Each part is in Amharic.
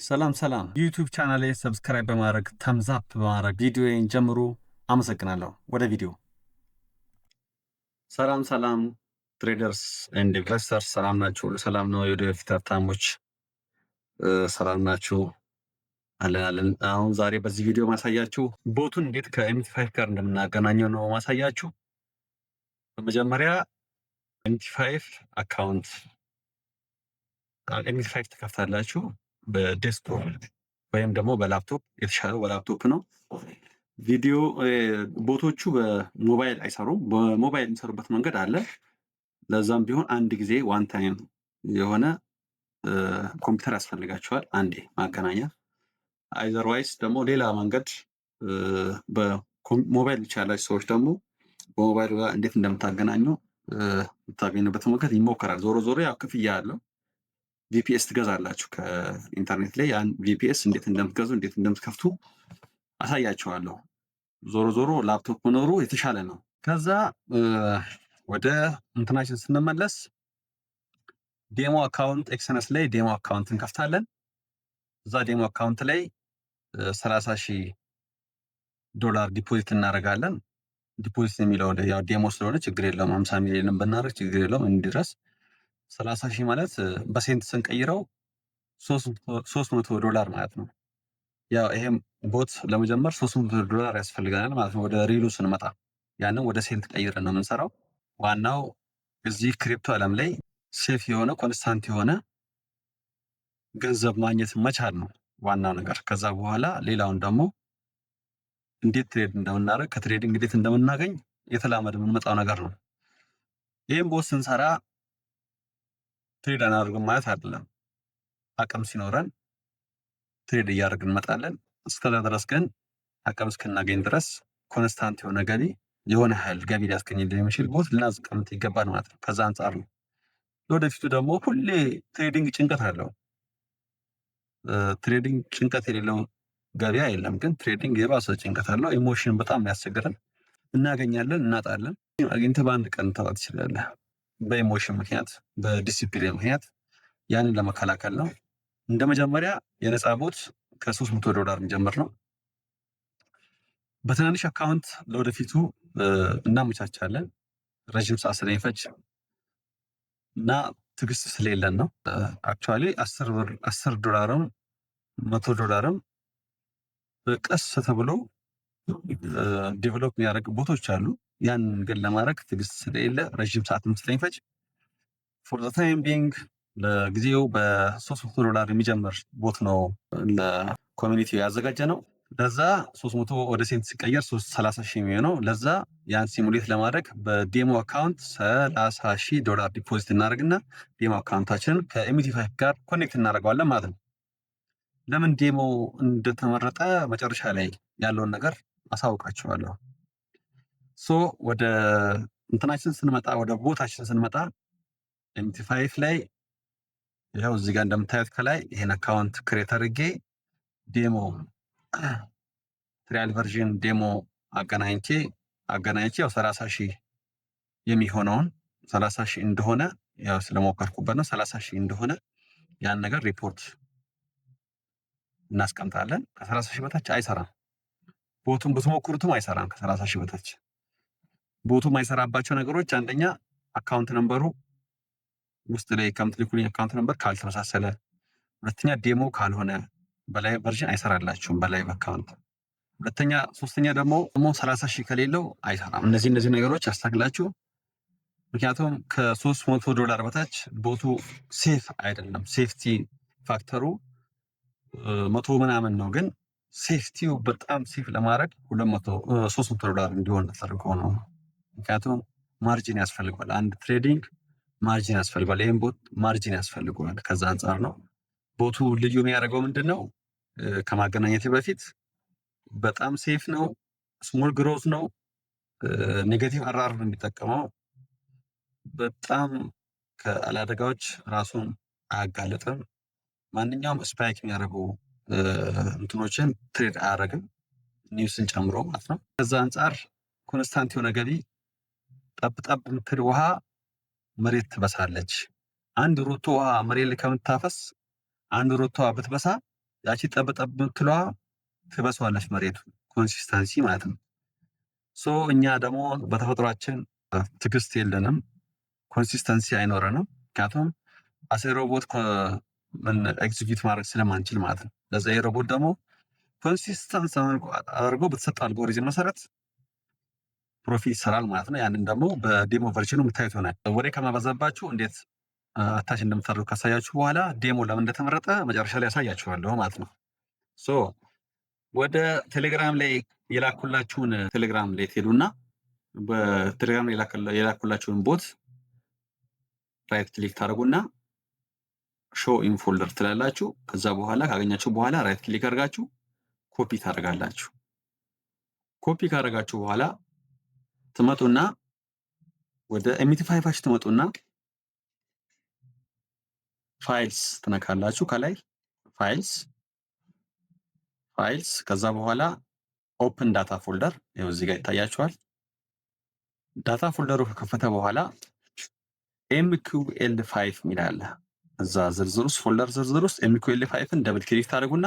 ሰላም ዩቲዩብ ቻናሌ ሰብስክራይብ በማድረግ ተምዝ አፕ በማድረግ ቪዲዮን ጀምሩ። አመሰግናለሁ። ወደ ቪዲዮ። ሰላም ትሬደርስ ኤንድ ኢንቨስተርስ ሰላም ናችሁ? ሁሉ ሰላም ነው? የወደፊት ሀብታሞች ሰላም ናችሁ? አለን። አሁን ዛሬ በዚህ ቪዲዮ ማሳያችሁ ቦቱን እንዴት ከኤምቲ5 ጋር እንደምናገናኘው ነው ማሳያችሁ። በመጀመሪያ ኤምቲ5 አካውንት ኤምቲ5 ተከፍታላችሁ በዴስክቶፕ ወይም ደግሞ በላፕቶፕ። የተሻለው በላፕቶፕ ነው። ቪዲዮ ቦቶቹ በሞባይል አይሰሩም። በሞባይል የሚሰሩበት መንገድ አለ። ለዛም ቢሆን አንድ ጊዜ ዋን ታይም የሆነ ኮምፒውተር ያስፈልጋቸዋል፣ አንዴ ማገናኛ። አይዘርዋይስ ደግሞ ሌላ መንገድ በሞባይል ብቻ ያላችሁ ሰዎች ደግሞ በሞባይል ጋር እንዴት እንደምታገናኙ የምታገኙበት መንገድ ይሞከራል። ዞሮ ያው ክፍያ አለው። ቪፒኤስ ትገዛላችሁ ከኢንተርኔት ላይ። ያን ቪፒኤስ እንዴት እንደምትገዙ እንዴት እንደምትከፍቱ አሳያችኋለሁ። ዞሮ ላፕቶፕ መኖሩ የተሻለ ነው። ከዛ ወደ እንትናችን ስንመለስ ዴሞ አካውንት ኤክሰነስ ላይ ዴሞ አካውንት እንከፍታለን። እዛ ዴሞ አካውንት ላይ $30,000 ዲፖዚት እናደርጋለን። ዲፖዚት የሚለው ያው ዴሞ ስለሆነ ችግር የለውም። 50 ሚሊዮን ብናደርግ ችግር የለውም። እንዲድረስ 30,000 ማለት በሴንት ስንቀይረው $300 ማለት ነው። ያው ይሄም ቦት ለመጀመር $300 ያስፈልገናል ማለት ነው። ወደ ሪሉ ስንመጣ ያንን ወደ ሴንት ቀይረን ነው የምንሰራው። ዋናው እዚህ ክሪፕቶ ዓለም ላይ ሴፍ የሆነ ኮንስታንት የሆነ ገንዘብ ማግኘት መቻል ነው ዋናው ነገር። ከዛ በኋላ ሌላውን ደግሞ እንዴት ትሬድ እንደምናደርግ ከትሬዲንግ እንዴት እንደምናገኝ የተላመደ የምንመጣው ነገር ነው። ይህም ቦት ስንሰራ ትሬድ አናደርግም ማለት አይደለም። አቅም ሲኖረን ትሬድ እያደረግን እንመጣለን። እስከዛ ድረስ ግን አቅም እስክናገኝ ድረስ ኮንስታንት የሆነ ገቢ የሆነ ኃይል ገቢ ሊያስገኝልን የሚችል ቦት ልናስቀምጥ ይገባል ማለት ነው። ከዛ አንጻር ነው። ለወደፊቱ ደግሞ ሁሌ ትሬዲንግ ጭንቀት አለው። ትሬዲንግ ጭንቀት የሌለው ገበያ የለም። ግን ትሬዲንግ የባሰ ጭንቀት አለው። ኢሞሽን በጣም ያስቸግራል። እናገኛለን፣ እናጣለን። አግኝተህ በአንድ ቀን ልታጣ ትችላለህ። በኢሞሽን ምክንያት፣ በዲሲፕሊን ምክንያት። ያንን ለመከላከል ነው እንደ መጀመሪያ የነፃ ቦት $300 የሚጀምር ነው። በትናንሽ አካውንት ለወደፊቱ እናመቻቻለን። ረጅም ሰዓት ስለሚፈጅ እና ትዕግስት ስለሌለን ነው። አክቹዋሊ $10 $100 ቀስ ተብሎ ዴቨሎፕ የሚያደርግ ቦቶች አሉ። ያንን ግን ለማድረግ ትዕግስት ስለሌለ ረጅም ሰዓትም ስለሚፈጅ ፎር ዘ ታይም ቢንግ ለጊዜው በ$300 የሚጀምር ቦት ነው ለኮሚኒቲው ያዘጋጀ ነው። ለዛ 300 ወደ ሴንት ሲቀየር 30,000 የሚሆነው ለዛ ያን ሲሙሌት ለማድረግ በዴሞ አካውንት $30,000 ዲፖዚት እናደርግና ዴሞ አካውንታችንን ከኤምቲ5 ጋር ኮኔክት እናደርገዋለን ማለት ነው። ለምን ዴሞ እንደተመረጠ መጨረሻ ላይ ያለውን ነገር አሳውቃችኋለሁ። ወደ እንትናችን ስንመጣ ወደ ቦታችን ስንመጣ ኤምቲ5 ላይ ያው እዚህ ጋር እንደምታዩት ከላይ ይሄን አካውንት ክሬት አድርጌ ዴሞ ትሪያል ቨርዥን ዴሞ አገናኝቼ ያው 30,000 የሚሆነውን 30,000 እንደሆነ ያው ስለሞከርኩበት ነው 30,000 እንደሆነ ያን ነገር ሪፖርት እናስቀምጣለን። ከ30,000 በታች አይሰራም። ቦቱን ብትሞክሩትም አይሰራም። ከ30,000 በታች ቦቱ የማይሰራባቸው ነገሮች አንደኛ አካውንት ነምበሩ ውስጥ ላይ ከምትልኩልኝ አካውንት ነምበር ካልተመሳሰለ፣ ሁለተኛ ዴሞ ካልሆነ በላይ ቨርዥን አይሰራላችሁም በላይ አካውንት። ሶስተኛ ደግሞ 30,000 ከሌለው አይሰራም። እነዚህ ነገሮች ያስተካክላችሁ። ምክንያቱም $300 በታች ቦቱ ሴፍ አይደለም። ሴፍቲ ፋክተሩ 100 ምናምን ነው። ግን ሴፍቲው በጣም ሴፍ ለማድረግ $300 እንዲሆን ተደርጎ ነው። ምክንያቱም ማርጂን ያስፈልገዋል። አንድ ትሬዲንግ ማርጂን ያስፈልገዋል። ይህም ቦት ማርጂን ያስፈልገዋል። ከዛ አንጻር ነው ቦቱ ልዩ የሚያደርገው። ምንድን ነው? ከማገናኘት በፊት በጣም ሴፍ ነው። ስሞል ግሮዝ ነው። ኔጌቲቭ አራር ነው የሚጠቀመው። በጣም ከአደጋዎች ራሱን አያጋለጥም። ማንኛውም ስፓይክ የሚያደርጉ እንትኖችን ትሬድ አያደርግም፣ ኒውስን ጨምሮ ማለት ነው። ከዛ አንጻር ኮንስታንት የሆነ ገቢ ጠብጠብ የምትል ውሃ መሬት ትበሳለች። አንድ ሮቶ ውሃ መሬት ላይ ከምታፈስ አንድ ሮቶ ውሃ ብትበሳ ያቺ ጠብጠብ የምትለዋ ትበሷለች መሬቱ ኮንሲስተንሲ ማለት ነው። እኛ ደግሞ በተፈጥሯችን ትዕግስት የለንም፣ ኮንሲስተንሲ አይኖረንም። ምክንያቱም አሴ ሮቦት ኤግዚኪዩት ማድረግ ስለማንችል ማለት ነው። ለዛ የሮቦት ደግሞ ኮንሲስተንስ አድርጎ በተሰጠው አልጎሪዝም መሰረት ፕሮፊት ይሰራል ማለት ነው። ያንን ደግሞ በዴሞ ቨርዥኑ የምታዩት ይሆናል። ወሬ ከማበዛባችሁ እንዴት አታች እንደምታደርጉ ካሳያችሁ በኋላ ዴሞ ለምን እንደተመረጠ መጨረሻ ላይ ያሳያችኋለሁ ማለት ነው። ወደ ቴሌግራም ላይ የላኩላችሁን ቴሌግራም ላይ ትሄዱና በቴሌግራም ላይ የላኩላችሁን ቦት ራይት ክሊክ ታደርጉና ሾው ኢን ፎልደር ትላላችሁ። ከዛ በኋላ ካገኛችሁ በኋላ ራይት ክሊክ አድርጋችሁ ኮፒ ታደርጋላችሁ። ኮፒ ካደረጋችሁ በኋላ ትመጡና ወደ ኤምቲ5 ትመጡና ፋይልስ ትነካላችሁ። ከላይ ፋይልስ ከዛ በኋላ ኦፕን ዳታ ፎልደር ይኸው እዚህ ጋር ይታያችኋል። ዳታ ፎልደሩ ከከፈተ በኋላ MQL5 ሚል አለ። እዛ ዝርዝር ውስጥ ፎልደር ዝርዝር ውስጥ MQL5ን ደብል ክሊክ ታደርጉና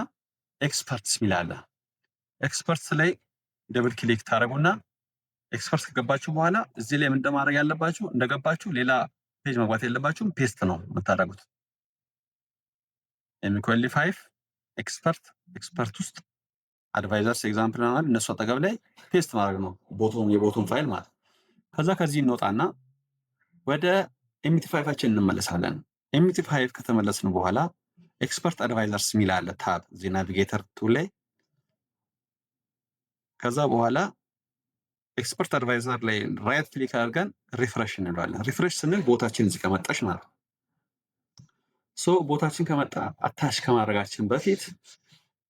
ኤክስፐርትስ ሚል አለ። ኤክስፐርትስ ላይ ደብል ክሊክ ታደርጉና ኤክስፐርት ከገባችሁ በኋላ እዚህ ላይ ምን እንደማድረግ ያለባችሁ እንደገባችሁ ሌላ ፔጅ መግባት የለባችሁም፣ ፔስት ነው የምታደርጉት። MQL5 ኤክስፐርት ውስጥ አድቫይዘርስ ኤግዛምፕል ማለት እነሱ አጠገብ ላይ ፔስት ማድረግ ነው የቦቱን ፋይል ማለት። ከዛ ከዚህ እንወጣና ወደ MT5ችን እንመለሳለን። MT5 ከተመለስን በኋላ ኤክስፐርት አድቫይዘርስ ሚል አለ ታብ እዚህ ናቪጌተር ቱል ላይ። ከዛ በኋላ ኤክስፐርት አድቫይዘር ላይ ራይት ክሊክ አድርገን ሪፍሬሽ እንለዋለን። ሪፍሬሽ ስንል ቦታችን እዚህ ከመጣች ማለት ነው። ቦታችን ከመጣ አታች ከማድረጋችን በፊት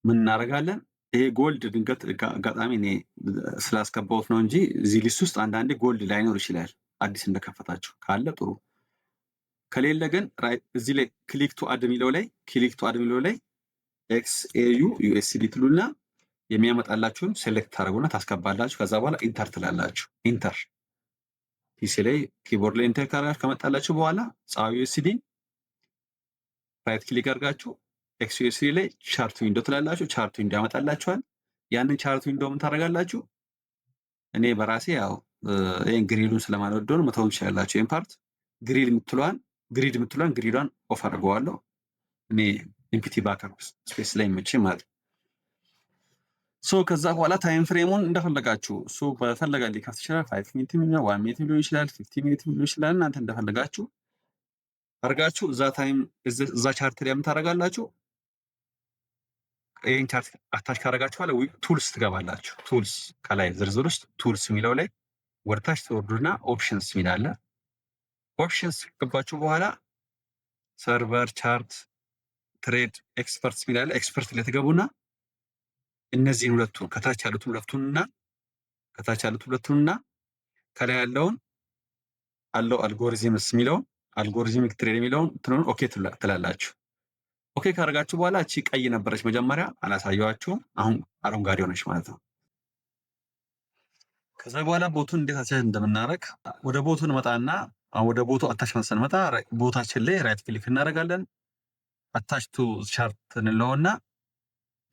ምን እናደርጋለን? ይሄ ጎልድ ድንገት አጋጣሚ እኔ ስላስገባሁት ነው እንጂ እዚህ ሊስት ውስጥ አንዳንዴ ጎልድ ላይኖር ይችላል። አዲስ እንደከፈታችሁ ካለ ጥሩ፣ ከሌለ ግን እዚህ ላይ ክሊክ ቱ አድ የሚለው ላይ XAU USD ትሉና የሚያመጣላችሁን ሴሌክት ታደርጉና ታስገባላችሁ። ከዛ በኋላ ኢንተር ትላላችሁ። ኢንተር ፒሲ ላይ ኪቦርድ ላይ ኢንተር ካደረጋችሁ ከመጣላችሁ በኋላ ጻው USD ራይት ክሊክ አድርጋችሁ XUSD ላይ ቻርት ዊንዶ ትላላችሁ። ቻርት ዊንዶ ያመጣላችኋል። ያንን ቻርት ዊንዶ ምን ታደርጋላችሁ? እኔ በራሴ ያው ይሄን ግሪሉን ስለማልወደው ነው መተው ትችላላችሁ። ይሄን ፓርት ግሪድ የምትሏን ግሪዷን ኦፍ አድርገዋለሁ። እኔ ኢምፒቲ ባክአፕ ስፔስ ላይ መቼ ማለት ከዛ በኋላ ታይም ፍሬሙን እንደፈለጋችሁ በፈለጋ ሊከፍት ይችላል። 5 ሚኒት ሊሆን 1 ሚኒት ሊሆን ይችላል፣ 50 ሚኒት ሊሆን ይችላል። እናንተ እንደፈለጋችሁ አርጋችሁ እዛ ቻርት ላይ ምን ታደርጋላችሁ? ይሄን ቻርት አታች ካደረጋችሁ በኋላ ቱልስ ትገባላችሁ። ቱልስ ከላይ ዝርዝር ውስጥ ቱልስ የሚለው ላይ ወርታች ትወርዱና ኦፕሽንስ የሚል አለ። ኦፕሽንስ ገባችሁ በኋላ ሰርቨር፣ ቻርት፣ ትሬድ፣ ኤክስፐርትስ የሚል አለ። ኤክስፐርት ላይ ትገቡና እነዚህን ሁለቱን ከታች ያሉት ሁለቱንና ከላይ ያለውን አልጎሪዝምስ የሚለውን አልጎሪዝሚክ ትሬድ የሚለውን ትኑን ኦኬ ትላላችሁ። ኦኬ ካደረጋችሁ በኋላ እቺ ቀይ ነበረች መጀመሪያ አላሳየዋችሁም፣ አሁን አረንጓዴ ሆነች ማለት ነው። ከዛ በኋላ ቦቱን እንዴት አታች እንደምናደርግ ወደ ቦቱ እንመጣና ወደ ቦቱ አታችመንት ስንመጣ ቦታችን ላይ ራይት ክሊክ እናደርጋለን። አታች ቱ ቻርት እንለውና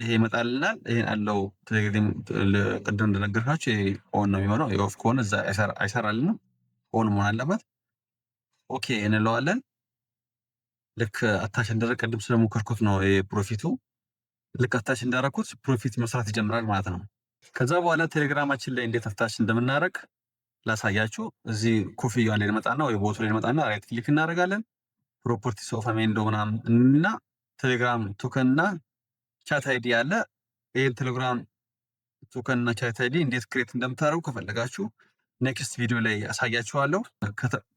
ይሄ ይመጣልናል። ይሄን አለው ቅድም እንደነገርኳችሁ ይሄ ኦን ነው የሚሆነው። የኦፍ ከሆነ እዛ አይሰራልንም፣ ኦን መሆን አለበት። ኦኬ እንለዋለን። ልክ አታች እንደረግ ቅድም ስለሞከርኩት ነው ፕሮፊቱ። ልክ አታች እንዳረኩት ፕሮፊት መስራት ይጀምራል ማለት ነው። ከዛ በኋላ ቴሌግራማችን ላይ እንዴት አታች እንደምናደርግ ላሳያችሁ። እዚህ ኮፍያ ላይ እንመጣና ወይ ቦቱ ላይ እንመጣና ራይት ክሊክ እናደርጋለን። ፕሮፐርቲስ ኦፍ አሜንዶ ምናምን እና ቴሌግራም ቶከን እና ቻት አይዲ አለ። ይሄን ቴሌግራም ቶከን እና ቻት አይዲ እንዴት ክሬት እንደምታደርጉ ከፈለጋችሁ ኔክስት ቪዲዮ ላይ አሳያችኋለሁ።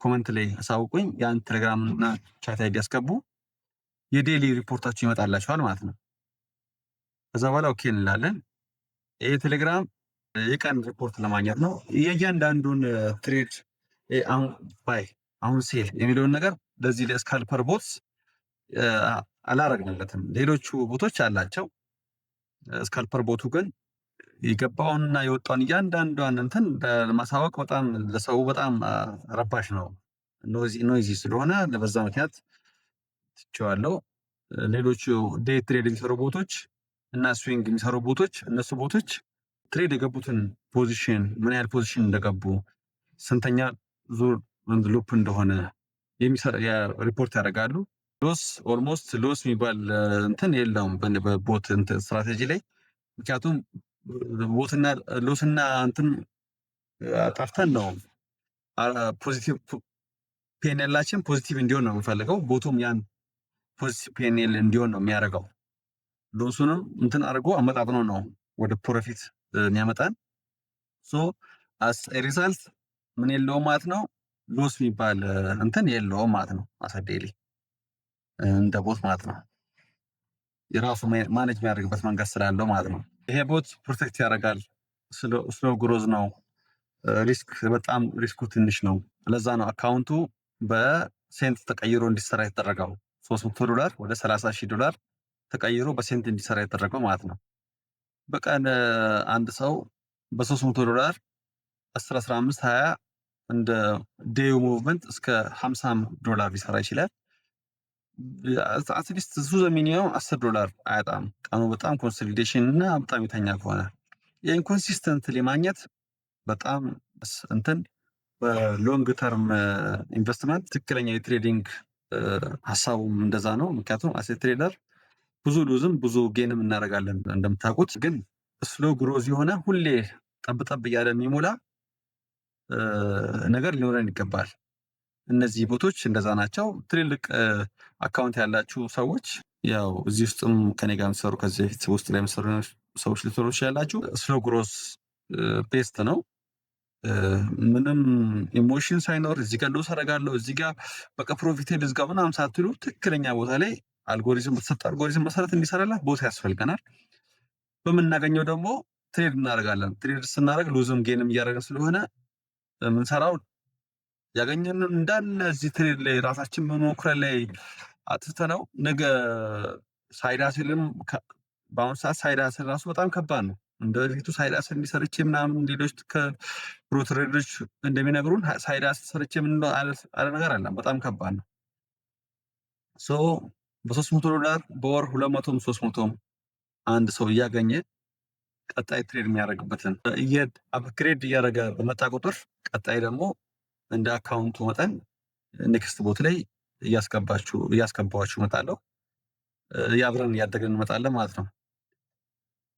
ኮመንት ላይ አሳውቁኝ። ያን ቴሌግራም እና ቻት አይዲ ያስገቡ፣ የዴሊ ሪፖርታችሁ ይመጣላችኋል ማለት ነው። ከዛ በኋላ ኦኬ እንላለን። ይሄ ቴሌግራም የቀን ሪፖርት ለማግኘት ነው። የእያንዳንዱን ትሬድ አሁን ሴል የሚለውን ነገር ለዚህ ለስካልፐር ቦትስ አላረግንለትም። ሌሎቹ ቦቶች አላቸው። ስካልፐር ቦቱ ግን የገባውንና የወጣውን እያንዳንዷን እንትን ለማሳወቅ በጣም ለሰው በጣም ረባሽ ነው፣ ኖይዚ ስለሆነ በዛ ምክንያት ትቼዋለሁ። ሌሎቹ ዴይ ትሬድ የሚሰሩ ቦቶች እና ስዊንግ የሚሰሩ ቦቶች እነሱ ቦቶች ትሬድ የገቡትን ፖዚሽን ምን ያህል ፖዚሽን እንደገቡ ስንተኛ ዙር ሉፕ እንደሆነ ሪፖርት ያደርጋሉ። ሎስ ኦልሞስት ሎስ የሚባል እንትን የለውም በቦት ስትራቴጂ ላይ። ምክንያቱም ቦትና ሎስና እንትን ጠርተን ነው ፖዚቲቭ ፒኤንኤላችን ፖዚቲቭ እንዲሆን ነው የምፈልገው። ቦቱም ያን ፖዚቲቭ ፒኤንኤል እንዲሆን ነው የሚያደርገው። ሎሱንም እንትን አድርጎ አመጣጥኖ ነው ወደ ፕሮፊት የሚያመጣን። ሶ አስ ሪዛልት ምን የለውም ማለት ነው፣ ሎስ የሚባል እንትን የለውም ማለት ነው። አሰዴሊ እንደ ቦት ማለት ነው የራሱ ማኔጅ የሚያደርግበት መንገድ ስላለው ማለት ነው። ይሄ ቦት ፕሮቴክት ያደርጋል። ስሎ ግሮዝ ነው። ሪስክ በጣም ሪስኩ ትንሽ ነው። ለዛ ነው አካውንቱ በሴንት ተቀይሮ እንዲሰራ የተደረገው። $300 ወደ $30,000 ተቀይሮ በሴንት እንዲሰራ የተደረገው ማለት ነው። በቀን አንድ ሰው በ$300 10 15 20 እንደ ዴዩ ሙቭመንት እስከ $50 ሊሰራ ይችላል። አትሊስት እሱ ሚኒመም $10 አያጣም። ቀኑ በጣም ኮንሶሊዴሽን እና በጣም የተኛ ከሆነ ይህን ኮንሲስተንትሊ ማግኘት በጣም እንትን በሎንግ ተርም ኢንቨስትመንት ትክክለኛ የትሬዲንግ ሀሳቡም እንደዛ ነው። ምክንያቱም አሴ ትሬደር ብዙ ሉዝም ብዙ ጌንም እናደርጋለን እንደምታውቁት። ግን ስሎ ግሮዝ የሆነ ሁሌ ጠብጠብ እያለ የሚሞላ ነገር ሊኖረን ይገባል። እነዚህ ቦቶች እንደዛ ናቸው። ትልልቅ አካውንት ያላችሁ ሰዎች ያው እዚህ ውስጥም ከኔ ጋር የምትሰሩ ከዚህ በፊት ውስጥ ላይ የምትሰሩ ሰዎች ልትኖሩ ያላችሁ ስሎ ግሮዝ ቤስት ነው። ምንም ኢሞሽን ሳይኖር እዚህ ጋር ሎስ አደርጋለሁ እዚህ ጋር በቃ ፕሮፊት ልዝጋ ምናምን ሳትሉ ትክክለኛ ቦታ ላይ አልጎሪዝም በተሰጠ አልጎሪዝም መሰረት እንዲሰራላት ቦታ ያስፈልገናል። በምናገኘው ደግሞ ትሬድ እናደርጋለን። ትሬድ ስናደርግ ሉዝም ጌንም እያደረግን ስለሆነ የምንሰራው ያገኘንን እንዳለ እዚህ ትሬድ ላይ ራሳችን መሞክረን ላይ አትተነው ነገ ሳይዳስልም በአሁኑ ሰዓት ሳይዳስል ራሱ በጣም ከባድ ነው። እንደ በፊቱ ሳይዳስል እንዲሰርቼ ምናምን ሌሎች ከፕሮ ትሬደሮች እንደሚነግሩን ሳይዳስል ሰርቼ ምን አለ ነገር አለ በጣም ከባድ ነው። ሶ በ$300 በወር 200ም 300ም አንድ ሰው እያገኘ ቀጣይ ትሬድ የሚያደርግበትን አፕግሬድ እያደረገ በመጣ ቁጥር ቀጣይ ደግሞ እንደ አካውንቱ መጠን ኔክስት ቦት ላይ እያስገባችሁ እመጣለሁ። ያብረን እያደገን እንመጣለን ማለት ነው።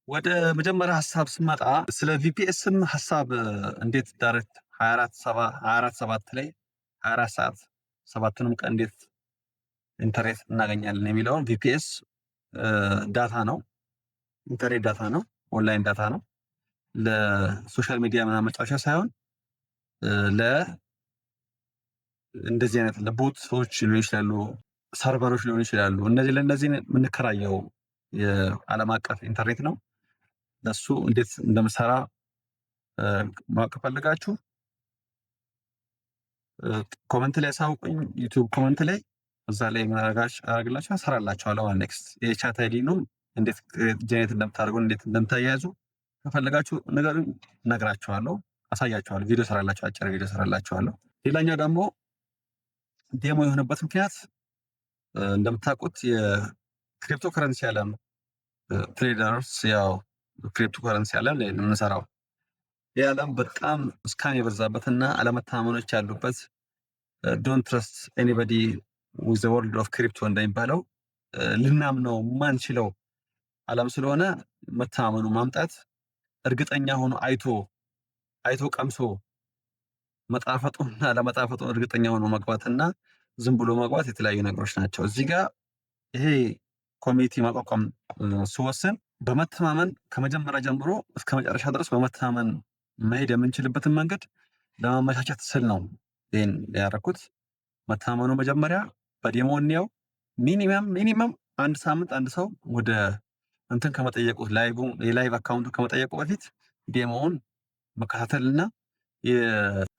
ወደ መጀመሪያ ሀሳብ ስመጣ ስለ ቪፒኤስም ሀሳብ እንዴት ዳይሬክት 24/7 ላይ 24 ሰዓት 7ቱንም ቀን እንዴት ኢንተርኔት እናገኛለን የሚለውን ቪፒኤስ ዳታ ነው፣ ኢንተርኔት ዳታ ነው፣ ኦንላይን ዳታ ነው። ለሶሻል ሚዲያ ምናምን መጫወቻ ሳይሆን እንደዚህ አይነት ለቦት ሰዎች ሊሆኑ ይችላሉ፣ ሰርቨሮች ሊሆኑ ይችላሉ። ለእነዚህ የምንከራየው የዓለም አቀፍ ኢንተርኔት ነው። ለሱ እንዴት እንደምሰራ ማወቅ ፈልጋችሁ ኮመንት ላይ አሳውቁኝ። ዩቲዩብ ኮመንት ላይ እዛ ላይ ምን አደርግላችሁ እሰራላችኋለሁ። ኔክስት የቻት አይዲ ነው እንዴት ጀነሬት እንደምታደርጉ እንዴት እንደምታያይዙ ከፈለጋችሁ ነገር እነግራችኋለሁ፣ አሳያችኋለሁ። ቪዲዮ እሰራላችሁ፣ አጭር ቪዲዮ እሰራላችኋለሁ። ሌላኛው ደግሞ ዴሞ የሆነበት ምክንያት እንደምታውቁት የክሪፕቶ ከረንሲ ዓለም ትሬደርስ ያው ክሪፕቶ ከረንሲ ዓለም ላይ የምንሰራው ይህ ዓለም በጣም ስካም የበዛበትና አለመታመኖች ያሉበት ዶንት ትረስት ኤኒባዲ ዊዝ ዘ ወርልድ ኦፍ ክሪፕቶ እንደሚባለው ልናምነው ማንችለው ዓለም ስለሆነ መታመኑ ማምጣት እርግጠኛ ሆኖ አይቶ ቀምሶ መጣፈጡና ለመጣፈጡ እርግጠኛ ሆኖ መግባትና ዝም ብሎ መግባት የተለያዩ ነገሮች ናቸው። እዚህ ጋር ይሄ ኮሚኒቲ ማቋቋም ስወስን በመተማመን ከመጀመሪያ ጀምሮ እስከ መጨረሻ ድረስ በመተማመን መሄድ የምንችልበትን መንገድ ለማመቻቸት ስል ነው ይሄን ያደረኩት። መተማመኑ መጀመሪያ በዴሞኒያው ሚኒመም አንድ ሳምንት አንድ ሰው ወደ እንትን ከመጠየቁ የላይቭ አካውንቱ ከመጠየቁ በፊት ዴሞውን መከታተልና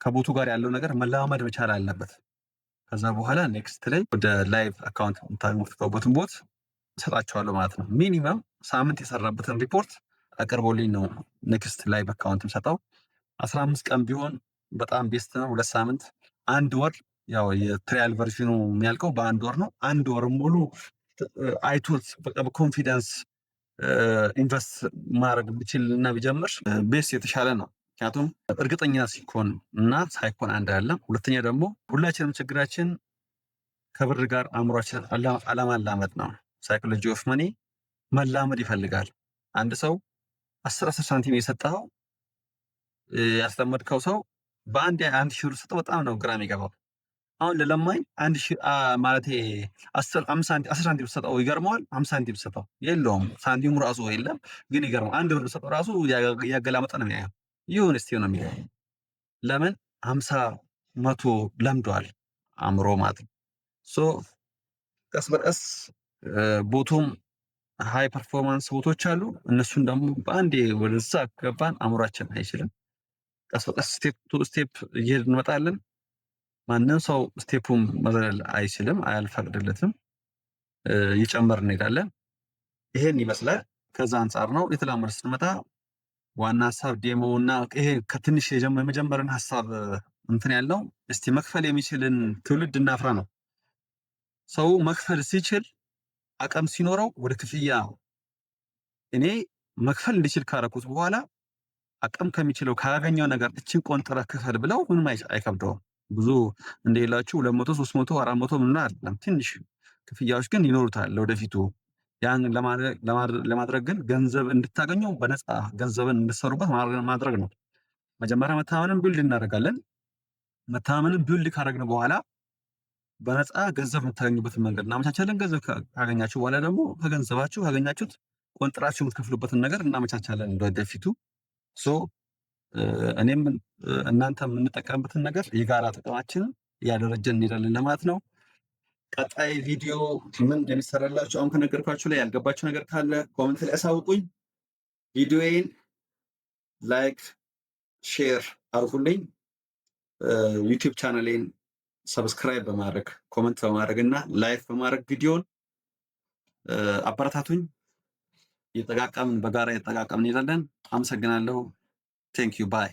ከቦቱ ጋር ያለው ነገር መለማመድ መቻል አለበት። ከዛ በኋላ ኔክስት ላይ ወደ ላይቭ አካውንት የምታገቡበትን ቦት እሰጣቸዋለሁ ማለት ነው። ሚኒመም ሳምንት የሰራበትን ሪፖርት አቅርቦልኝ ነው ኔክስት ላይቭ አካውንት የምሰጠው። 15 ቀን ቢሆን በጣም ቤስት ነው። 2 ሳምንት፣ 1 ወር ያው የትሪያል ቨርዥኑ የሚያልቀው በ1 ወር ነው። 1 ወር ሙሉ አይቶት በቃ በኮንፊደንስ ኢንቨስት ማድረግ ቢችል እና ቢጀምር ቤስ የተሻለ ነው። ምክንያቱም እርግጠኛ ሲኮን እና ሳይኮን አንድ አለ። ሁለተኛ ደግሞ ሁላችንም ችግራችን ከብር ጋር አእምሯችን አለማላመድ ነው። ሳይኮሎጂ ኦፍ መኒ መላመድ ይፈልጋል። አንድ ሰው 10 ሳንቲም የሰጠኸው ያስለመድከው ሰው በአንድ 1,000 ብር ሰጠው በጣም ነው ግራ የሚገባው። አሁን ለለማኝ 1,000 ማለቴ 10 ሳንቲም ሰጠው ይገርመዋል። 50 ሳንቲም ሰጠው የለውም፣ ሳንቲሙ ራሱ የለም፣ ግን ይገርመው። 1 ብር ሰጠው ራሱ ያገላመጠ ነው የሚያየው። ይሁን እስቲ ነው የሚለው። ለምን 50 100 ለምዷል አእምሮ ማለት ነው። ሶ ቀስ በቀስ ቦቱም ሃይ ፐርፎርማንስ ቦቶች አሉ። እነሱን ደግሞ በአንዴ ወደዛ ገባን አእምሯችን አይችልም። ቀስ በቀስ ስቴፕ ቱ ስቴፕ እየሄድን እንመጣለን። ማንም ሰው ስቴፑን መዘለል አይችልም፣ አያልፈቅድለትም። እየጨመርን እንሄዳለን። ይሄን ይመስላል። ከዛ አንጻር ነው የተላመደ ስንመጣ ዋና ሀሳብ ዴሞ እና ይሄ ከትንሽ የመጀመርን ሀሳብ እንትን ያለው እስቲ መክፈል የሚችልን ትውልድ እናፍራ ነው። ሰው መክፈል ሲችል አቅም ሲኖረው ወደ ክፍያ እኔ መክፈል እንዲችል ካረኩት በኋላ አቅም ከሚችለው ካገኘው ነገር እችን ቆንጥረ ክፈል ብለው ምንም አይከብደውም። ብዙ እንደሌላችሁ 200 300 400 ምን አይደለም፣ ትንሽ ክፍያዎች ግን ይኖሩታል ለወደፊቱ። ያን ለማድረግ ግን ገንዘብ እንድታገኙ በነፃ ገንዘብን እንድትሰሩበት ማድረግ ነው። መጀመሪያ መተማመንን ቢልድ እናደርጋለን። መተማመንን ቢልድ ካደረግን በኋላ በነፃ ገንዘብ የምታገኙበትን መንገድ እናመቻቻለን። ገንዘብ ካገኛችሁ በኋላ ደግሞ ከገንዘባችሁ ካገኛችሁት ቆንጥራችሁ የምትከፍሉበትን ነገር እናመቻቻለን ወደፊቱ። ሶ እኔም እናንተ የምንጠቀምበትን ነገር የጋራ ጥቅማችንን እያደረጀን እንሄዳለን ለማለት ነው። ቀጣይ ቪዲዮ ምን እንደሚሰራላችሁ አሁን ከነገርኳችሁ ላይ ያልገባችሁ ነገር ካለ ኮሜንት ላይ አሳውቁኝ። ቪዲዮዬን ላይክ ሼር አድርጉልኝ። ዩቲዩብ ቻናሌን ሰብስክራይብ በማድረግ ኮሜንት በማድረግ እና ላይክ በማድረግ ቪዲዮን አበረታቱኝ። በጋራ እየተጠቃቀምን እንሄዳለን። አመሰግናለሁ። ቴንክ ዩ ባይ